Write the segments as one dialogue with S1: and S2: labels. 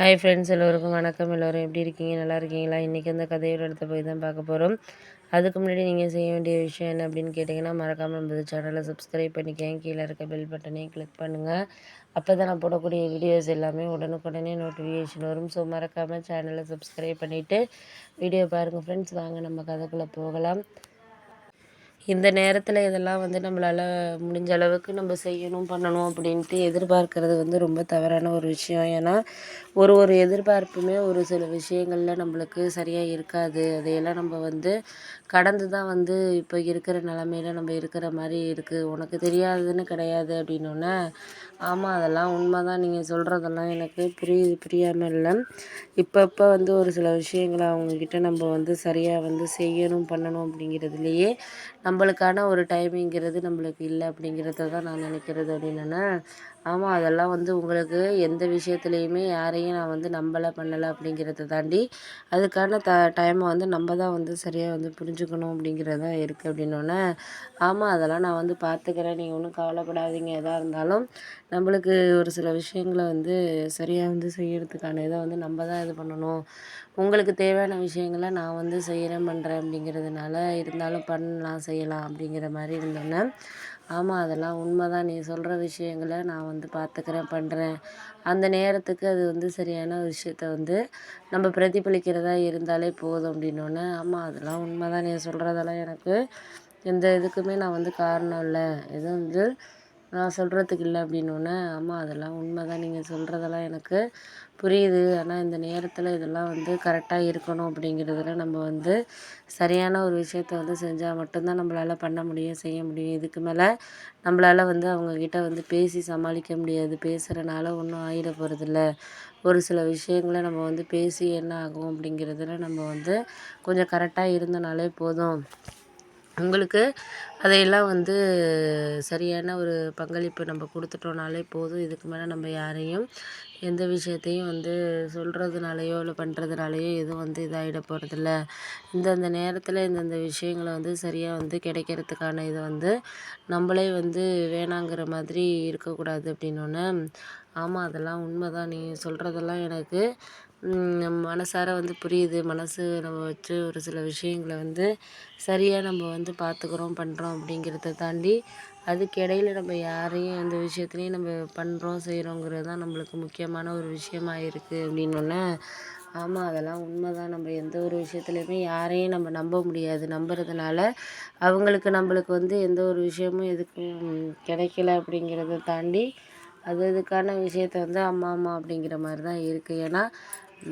S1: Hi friends, எல்லோருக்கும் வணக்கம். எல்லோரும் எப்படி இருக்கீங்க? நல்லா இருக்கீங்களா? இன்றைக்கி அந்த கதையோட இடத்த போய் தான் பார்க்க போகிறோம். அதுக்கு முன்னாடி நீங்கள் செய்ய வேண்டிய விஷயம் என்ன அப்படின்னு கேட்டிங்கன்னா, மறக்காமல் நம்ம சேனலை சப்ஸ்கிரைப் பண்ணிக்கங்க. கீழே இருக்க பெல் பட்டனையும் கிளிக் பண்ணுங்கள். அப்போ தான் நான் போடக்கூடிய வீடியோஸ் எல்லாமே உடனுக்குடனே நோட்டிஃபிகேஷன் வரும். ஸோ மறக்காமல் சேனலை சப்ஸ்கிரைப் பண்ணிவிட்டு வீடியோ பாருங்கள் ஃப்ரெண்ட்ஸ். வாங்க நம்ம கதைக்குள்ளே போகலாம். இந்த நேரத்தில் இதெல்லாம் நம்மளால் முடிஞ்ச அளவுக்கு நம்ம செய்யணும் பண்ணணும் அப்படின்ட்டு எதிர்பார்க்கறது ரொம்ப தவறான ஒரு விஷயம். ஏன்னா ஒரு எதிர்பார்ப்புமே ஒரு சில விஷயங்களில் நம்மளுக்கு சரியாக இருக்காது. அதையெல்லாம் நம்ம கடந்து தான் இப்போ இருக்கிற நிலமையில நம்ம இருக்கிற மாதிரி இருக்குது. உனக்கு தெரியாதுன்னு கிடையாது அப்படின்னோடனே, ஆமாம் அதெல்லாம் உண்மை தான், நீங்கள் சொல்கிறதெல்லாம் எனக்கு புரியாமல் இல்லை. இப்போ ஒரு சில விஷயங்களை அவங்கக்கிட்ட நம்ம சரியாக செய்யணும் பண்ணணும் அப்படிங்கிறதுலையே நம்மளுக்கான ஒரு டைமிங்கிறது நம்மளுக்கு இல்லை அப்படிங்கிறத தான் நான் நினைக்கிறது அப்படின்னேன்னா, ஆமாம் அதெல்லாம் உங்களுக்கு எந்த விஷயத்துலையுமே யாரையும் நான் நம்பலை பண்ணலை அப்படிங்கிறத தாண்டி அதுக்கான டைமை நம்ம தான் சரியாக புரிஞ்சுக்கணும் அப்படிங்கிறது தான் இருக்குது அப்படின்னோடனே, ஆமாம் அதெல்லாம் நான் பார்த்துக்கிறேன், நீங்கள் ஒன்றும் கவலைப்படாதீங்க, எதாக இருந்தாலும் நம்மளுக்கு ஒரு சில விஷயங்களை சரியாக செய்யறதுக்கான இதை நம்ம தான் இது பண்ணணும். உங்களுக்கு தேவையான விஷயங்களை நான் செய்கிறேன் பண்ணுறேன் அப்படிங்கிறதுனால இருந்தாலும் பண்ணலாம் செய்யலாம் அப்படிங்கிற மாதிரி இருந்தோன்னே, ஆமாம் அதெல்லாம் உண்மை தான், நீ சொல்கிற விஷயங்களை நான் பார்த்துக்கிறேன் பண்ணுறேன். அந்த நேரத்துக்கு அது சரியான விஷயத்த நம்ம பிரதிபலிக்கிறதா இருந்தாலே போதும் அப்படின்னோடனே, ஆமாம் அதெல்லாம் உண்மை தான், நீ சொல்கிறதெல்லாம் எனக்கு எந்த இதுக்குமே நான் காரணம் இல்லை, எதுவும் நான் சொல்கிறதுக்கு இல்லை அப்படின்னோடனே, ஆமாம் அதெல்லாம் உண்மை தான், நீங்கள் சொல்கிறதெல்லாம் எனக்கு புரியுது. ஆனால் இந்த நேரத்தில் இதெல்லாம் கரெக்டாக இருக்கணும் அப்படிங்கிறதுல நம்ம சரியான ஒரு விஷயத்த செஞ்சால் மட்டும்தான் நம்மளால் பண்ண முடியும், செய்ய முடியும். இதுக்கு மேலே நம்மளால் அவங்கக்கிட்ட பேசி சமாளிக்க முடியாது. பேசுகிறனால ஒன்றும் ஆகிட போகிறதில்ல. ஒரு சில விஷயங்களை நம்ம பேசி என்ன ஆகும் அப்படிங்கிறதுல நம்ம கொஞ்சம் கரெக்டாக இருந்தனாலே போதும். உங்களுக்கு அதையெல்லாம் சரியான ஒரு பங்களிப்பு நம்ம கொடுத்துட்டோம்னாலே போதும். இதுக்கு மேலே நம்ம யாரையும் எந்த விஷயத்தையும் சொல்கிறதுனாலையோ இல்லை பண்ணுறதுனாலையோ எதுவும் இதாகிட போகிறதில்ல. இந்தந்த நேரத்தில் இந்தந்த விஷயங்களை சரியாக கிடைக்கிறதுக்கான இதை நம்மளே வேணாங்கிற மாதிரி இருக்கக்கூடாது அப்படின்னோடனே, ஆமாம் அதெல்லாம் உண்மை தான், நீ சொல்கிறதெல்லாம் எனக்கு மனசார புரியுது. மனசு நம்ம வச்சு ஒரு சில விஷயங்களை சரியாக நம்ம பார்த்துக்குறோம் பண்ணுறோம் அப்படிங்கிறத தாண்டி அதுக்கு இடையில நம்ம யாரையும் எந்த விஷயத்துலையும் நம்ம பண்ணுறோம் செய்கிறோங்கிறது தான் நம்மளுக்கு முக்கியமான ஒரு விஷயமா இருக்குது அப்படின்னோடனே, ஆமாம் அதெல்லாம் உண்மை தான், நம்ம எந்த ஒரு விஷயத்துலையுமே யாரையும் நம்ம நம்ப முடியாது. நம்புறதுனால அவங்களுக்கு நம்மளுக்கு எந்த ஒரு விஷயமும் எதுக்கும் கிடைக்கல அப்படிங்கிறத தாண்டி அதுக்கான விஷயத்த ஆமாம் ஆமாம் அப்படிங்கிற மாதிரி தான் இருக்குது. ஏன்னா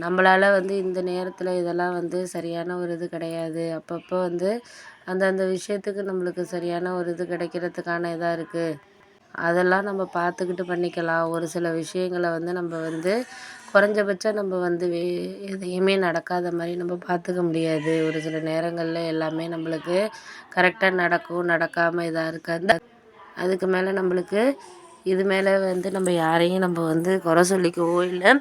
S1: நம்மளால் இந்த நேரத்தில் இதெல்லாம் சரியான ஒரு இது கிடையாது. அப்பப்போ அந்தந்த விஷயத்துக்கு நம்மளுக்கு சரியான ஒரு இது கிடைக்கிறதுக்கான இதாக இருக்குது. அதெல்லாம் நம்ம பார்த்துக்கிட்டு பண்ணிக்கலாம். ஒரு சில விஷயங்களை நம்ம குறைஞ்சபட்சம் நம்ம எதையுமே நடக்காத மாதிரி நம்ம பார்த்துக்க முடியாது. ஒரு சில நேரங்களில் எல்லாமே நம்மளுக்கு கரெக்டாக நடக்கும், நடக்காமல் இதாக இருக்காது. அதுக்கு மேலே நம்மளுக்கு இது மேலே நம்ம யாரையும் நம்ம குறை சொல்லிக்கவோ இல்லை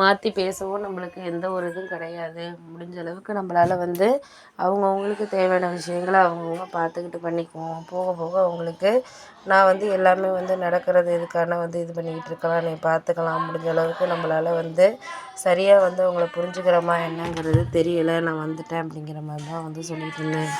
S1: மாற்றி பேசவோ நம்மளுக்கு எந்த ஒரு இதுவும் கிடையாது. முடிஞ்ச அளவுக்கு நம்மளால் அவங்கவுங்களுக்கு தேவையான விஷயங்களை அவங்கவுங்க பார்த்துக்கிட்டு பண்ணிக்குவோம். போக போக அவங்களுக்கு நான் எல்லாமே நடக்கிறது இதுக்கான இது பண்ணிக்கிட்டு இருக்கலாம், நீ பார்த்துக்கலாம். முடிஞ்ச அளவுக்கு நம்மளால் சரியாக அவங்கள புரிஞ்சுக்கிறோமா என்னங்கிறது தெரியலை, நான் வந்துட்டேன் அப்படிங்கிற மாதிரி தான் சொல்லிகிட்டு இருந்தேன்.